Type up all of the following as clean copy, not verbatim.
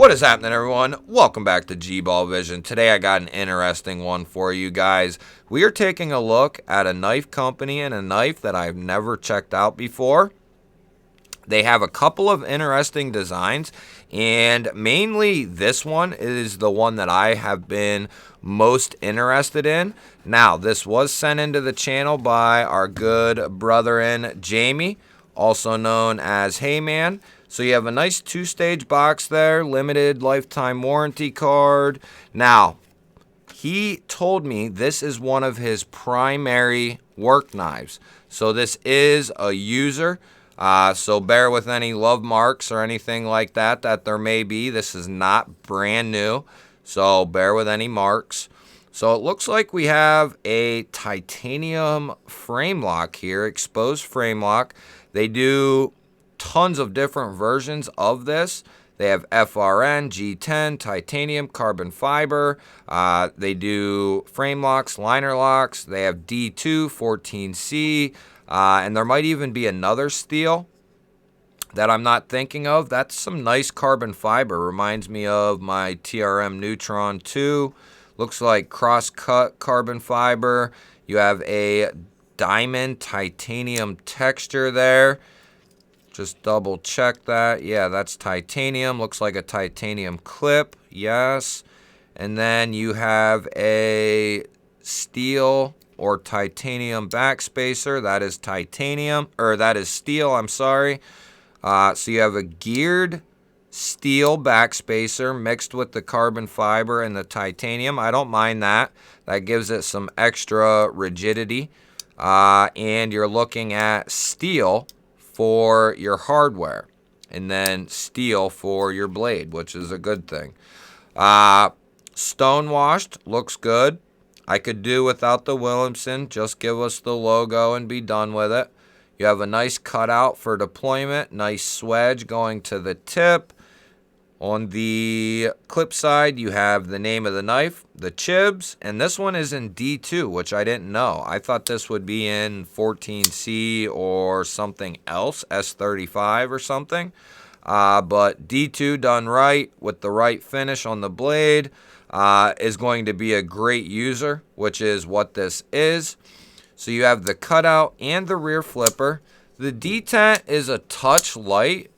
What is happening, everyone? Welcome back to G-Ball Vision. Today I got an interesting one for you guys. We are taking a look at a knife company and a knife that I've never checked out before. They have a couple of interesting designs, and mainly this one is the one that I have been most interested in. Now, this was sent into the channel by our good brother-in Jamie, also known as Heyman. So you have a nice two-stage box there, limited lifetime warranty card. Now, he told me this is one of his primary work knives. So this is a user. So bear with any love marks or anything like that there may be. This is not brand new. So bear with any marks. So it looks like we have a titanium frame lock here, exposed frame lock. They do tons of different versions of this. They have FRN, G10, titanium, carbon fiber. They do frame locks, liner locks. They have D2, 14C, and there might even be another steel that I'm not thinking of. That's some nice carbon fiber. Reminds me of my TRM Neutron 2. Looks like cross-cut carbon fiber. You have a diamond titanium texture there. Just double check that. Yeah, that's titanium. Looks like a titanium clip. Yes. And then you have a steel or titanium backspacer. That is titanium, or that is steel, I'm sorry. So you have a geared steel backspacer mixed with the carbon fiber and the titanium. I don't mind that. That gives it some extra rigidity. And you're looking at steel for your hardware, and then steel for your blade, which is a good thing. Stone washed, looks good. I could do without the Willumsen, just give us the logo and be done with it. You have a nice cutout for deployment, nice swedge going to the tip. On the clip side, you have the name of the knife, the Chibs, and this one is in D2, which I didn't know. I thought this would be in 14C or something else, S35 or something. But D2 done right with the right finish on the blade is going to be a great user, which is what this is. So you have the cutout and the rear flipper. The detent is a touch light,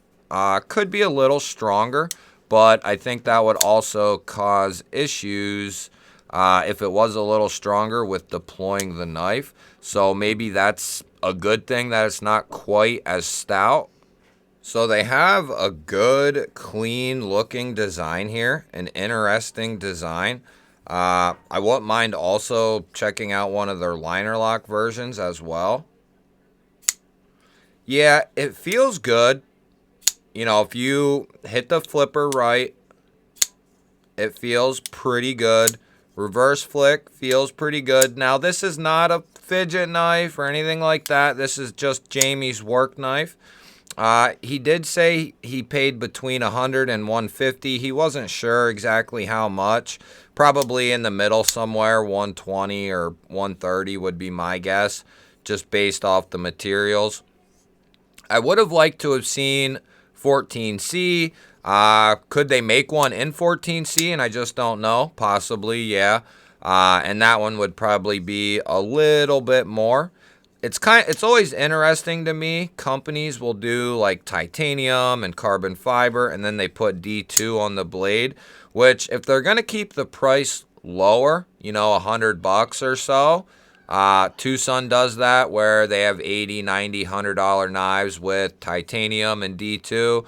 could be a little stronger, but I think that would also cause issues if it was a little stronger with deploying the knife. So maybe that's a good thing that it's not quite as stout. So they have a good, clean looking design here, an interesting design. I wouldn't mind also checking out one of their liner lock versions as well. Yeah, it feels good. You know, if you hit the flipper right, it feels pretty good. Reverse flick feels pretty good. Now, this is not a fidget knife or anything like that. This is just Jamie's work knife. He did say he paid between $100 and $150. He wasn't sure exactly how much. Probably in the middle somewhere, $120 or $130 would be my guess, just based off the materials. I would have liked to have seen 14C. Could they make one in 14C? And I just don't know. Possibly, yeah. And that one would probably be a little bit more. It's always interesting to me. Companies will do like titanium and carbon fiber, and then they put D2 on the blade, which if they're going to keep the price lower, you know, $100 or so, Tucson does that where they have $80, $90, $100 knives with titanium and D2,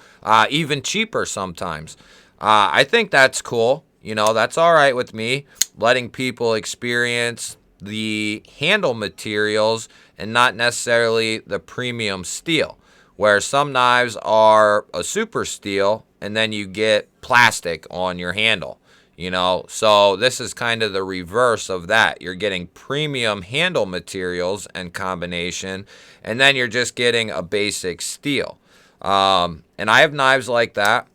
even cheaper sometimes. I think that's cool. You know, that's all right with me, letting people experience the handle materials and not necessarily the premium steel, where some knives are a super steel and then you get plastic on your handle. You know, so this is kind of the reverse of that. You're getting premium handle materials and combination, and then you're just getting a basic steel. And I have knives like that.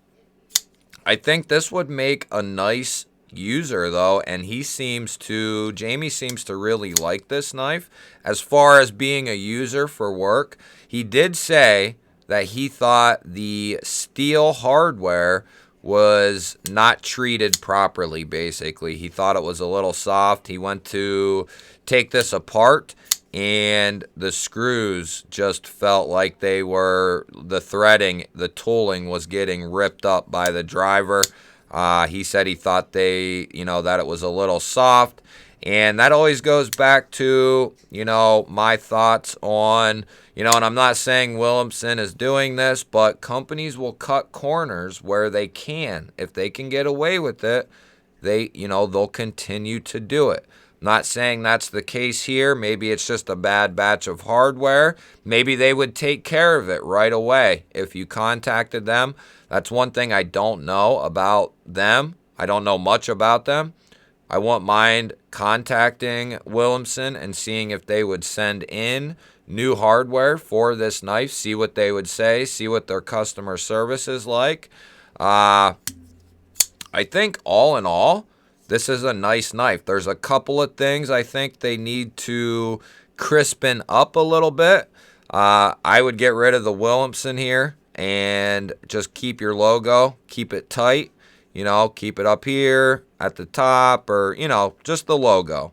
I think this would make a nice user, though, and Jamie seems to really like this knife. As far as being a user for work, he did say that he thought the steel hardware was not treated properly, basically. He thought it was a little soft. He went to take this apart, and the screws just felt like they were, the threading, the tooling was getting ripped up by the driver. He said he thought that it was a little soft. And that always goes back to, my thoughts on, and I'm not saying Willumsen is doing this, but companies will cut corners where they can. If they can get away with it, they'll continue to do it. I'm not saying that's the case here. Maybe it's just a bad batch of hardware. Maybe they would take care of it right away if you contacted them. That's one thing I don't know about them. I don't know much about them. I wouldn't mind contacting Willumsen and seeing if they would send in new hardware for this knife, see what they would say, see what their customer service is like. I think all in all, this is a nice knife. There's a couple of things I think they need to crispen up a little bit. I would get rid of the Willumsen here and just keep your logo, keep it tight. Keep it up here at the top, or, just the logo.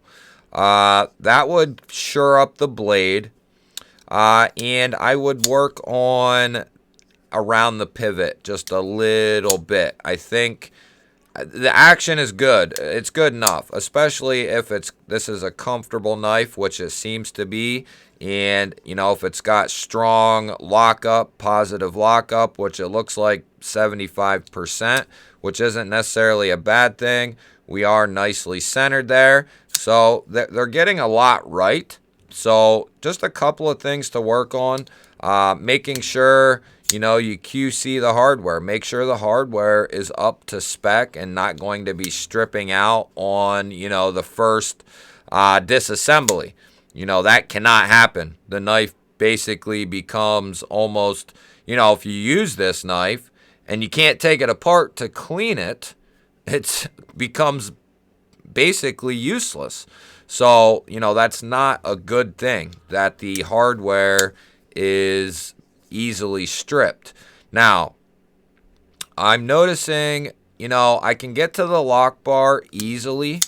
That would shore up the blade. And I would work on around the pivot just a little bit. I think the action is good. It's good enough, especially if this is a comfortable knife, which it seems to be. And, if it's got strong lockup, positive lockup, which it looks like 75%, which isn't necessarily a bad thing. We are nicely centered there. So they're getting a lot right. So just a couple of things to work on. Making sure, you QC the hardware. Make sure the hardware is up to spec and not going to be stripping out on, the first disassembly. That cannot happen. The knife basically becomes almost, if you use this knife and you can't take it apart to clean it, it becomes basically useless. So, that's not a good thing, that the hardware is easily stripped. Now, I'm noticing, I can get to the lock bar easily,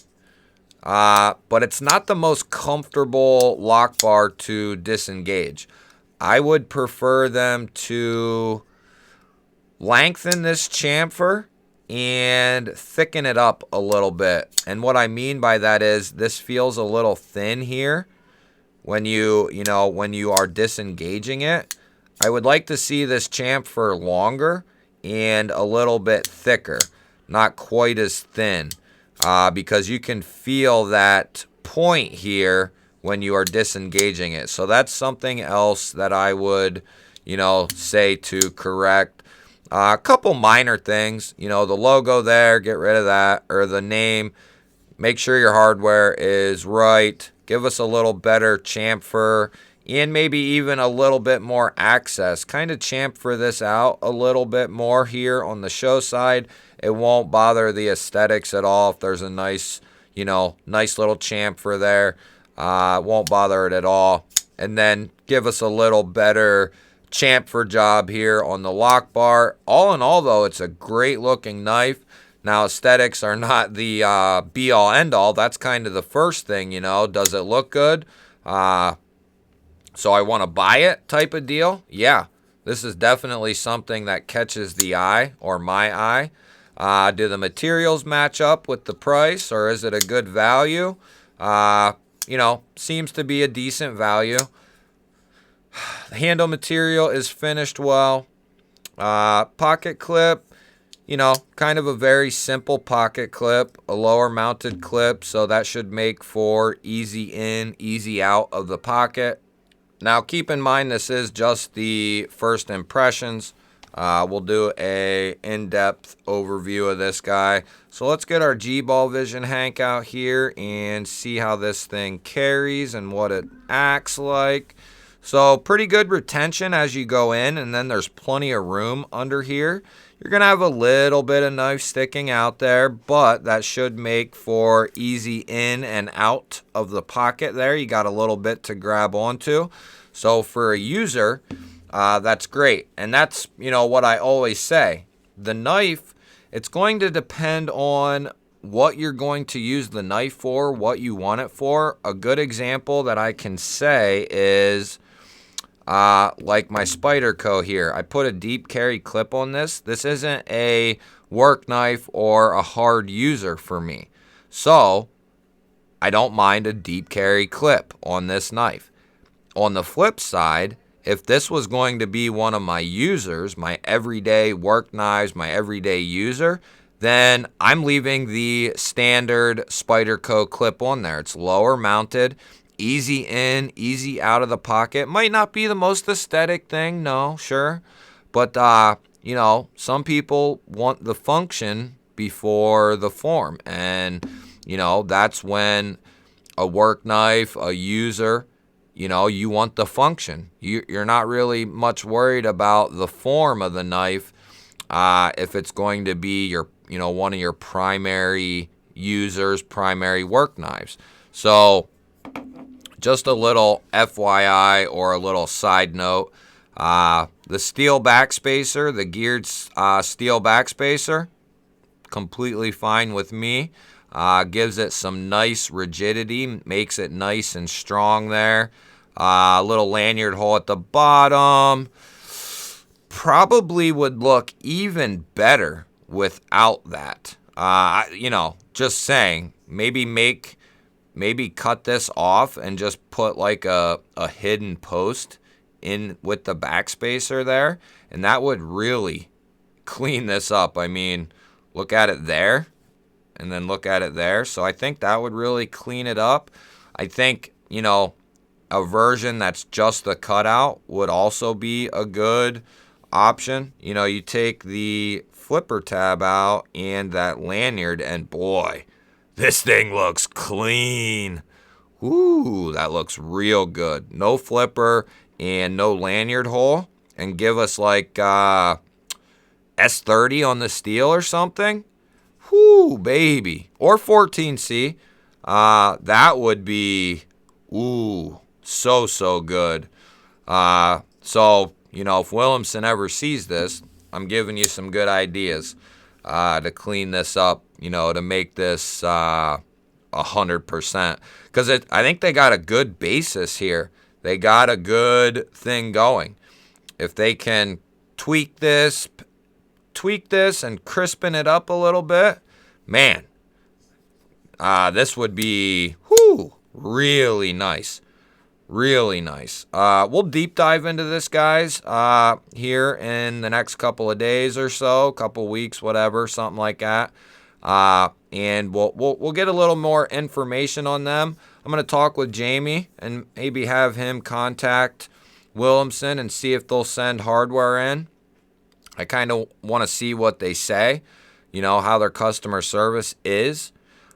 but it's not the most comfortable lock bar to disengage. I would prefer them to lengthen this chamfer and thicken it up a little bit. And what I mean by that is this feels a little thin here when you are disengaging it. I would like to see this chamfer longer and a little bit thicker, not quite as thin, because you can feel that point here when you are disengaging it. So that's something else that I would, say to correct. A couple minor things, the logo there, get rid of that, or the name. Make sure your hardware is right. Give us a little better chamfer and maybe even a little bit more access. Kind of chamfer this out a little bit more here on the show side. It won't bother the aesthetics at all if there's a nice, nice little chamfer there. It won't bother it at all. And then give us a little better chamfer job here on the lock bar. All in all, though, it's a great looking knife. Now, aesthetics are not the be all end all. That's kind of the first thing, Does it look good? So I want to buy it type of deal. Yeah, this is definitely something that catches the eye, or my eye. Do the materials match up with the price, or is it a good value? Seems to be a decent value. The handle material is finished well. Pocket clip, kind of a very simple pocket clip, a lower mounted clip, so that should make for easy in, easy out of the pocket. Now, keep in mind this is just the first impressions. We'll do a in-depth overview of this guy. So let's get our G-Ball Vision Hank out here and see how this thing carries and what it acts like. So pretty good retention as you go in, and then there's plenty of room under here. You're going to have a little bit of knife sticking out there, but that should make for easy in and out of the pocket there. You got a little bit to grab onto. So for a user, that's great. And that's, what I always say. The knife it's going to depend on what you're going to use the knife for, what you want it for. A good example that I can say is like my Spyderco here. I put a deep carry clip on this. This isn't a work knife or a hard user for me. So I don't mind a deep carry clip on this knife. On the flip side, if this was going to be one of my users, my everyday work knives, my everyday user, then I'm leaving the standard Spyderco clip on there. It's lower mounted, easy in, easy out of the pocket. Might not be the most aesthetic thing, no, sure. But, you know, some people want the function before the form. And, you know, that's when a work knife, a user, you know, you want the function. You're not really much worried about the form of the knife if it's going to be your, you know, one of your primary users, primary work knives. So just a little FYI or a little side note, the steel backspacer, the geared steel backspacer, completely fine with me. Gives it some nice rigidity, makes it nice and strong there. A little lanyard hole at the bottom. Probably would look even better without that. You know, just saying, maybe cut this off and just put like a hidden post in with the backspacer there, and that would really clean this up. I mean, look at it there, and then look at it there. So I think that would really clean it up. I think, you know, a version that's just the cutout would also be a good option. You know, you take the flipper tab out and that lanyard, and boy, this thing looks clean. Ooh, that looks real good. No flipper and no lanyard hole, and give us like S30 on the steel or something. Whoo, baby. Or 14C. That would be, ooh, so good. So, you know, if Willumsen ever sees this, I'm giving you some good ideas to clean this up, you know, to make this 100%. Because I think they got a good basis here. They got a good thing going. If they can tweak this and crispen it up a little bit, man, this would be really nice. Really nice. We'll deep dive into this, guys, here in the next couple of days or so, couple weeks, whatever, something like that. And we'll get a little more information on them. I'm going to talk with Jamie and maybe have him contact Willumsen and see if they'll send hardware in. I kind of want to see what they say, you know, how their customer service is.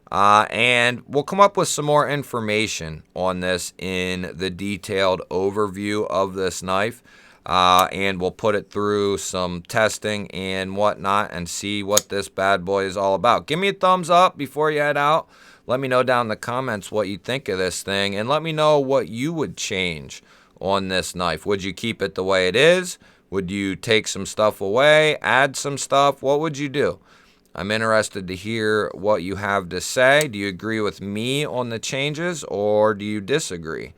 And we'll come up with some more information on this in the detailed overview of this knife. And we'll put it through some testing and whatnot and see what this bad boy is all about. Give me a thumbs up before you head out. Let me know down in the comments what you think of this thing, and let me know what you would change on this knife. Would you keep it the way it is? Would you take some stuff away, add some stuff? What would you do? I'm interested to hear what you have to say. Do you agree with me on the changes, or do you disagree?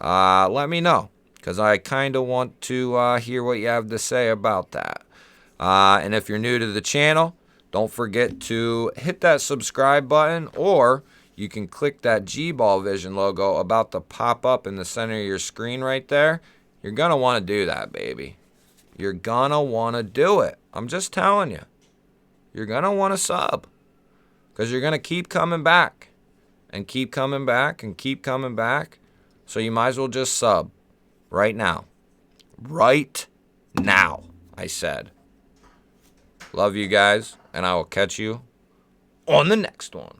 Let me know, because I kind of want to hear what you have to say about that. And if you're new to the channel, don't forget to hit that subscribe button, or you can click that GBall Vision logo about to pop up in the center of your screen right there. You're going to want to do that, baby. You're going to want to do it. I'm just telling you. You're going to want to sub, because you're going to keep coming back and keep coming back and keep coming back. So you might as well just sub right now. Right now, I said. Love you guys, and I will catch you on the next one.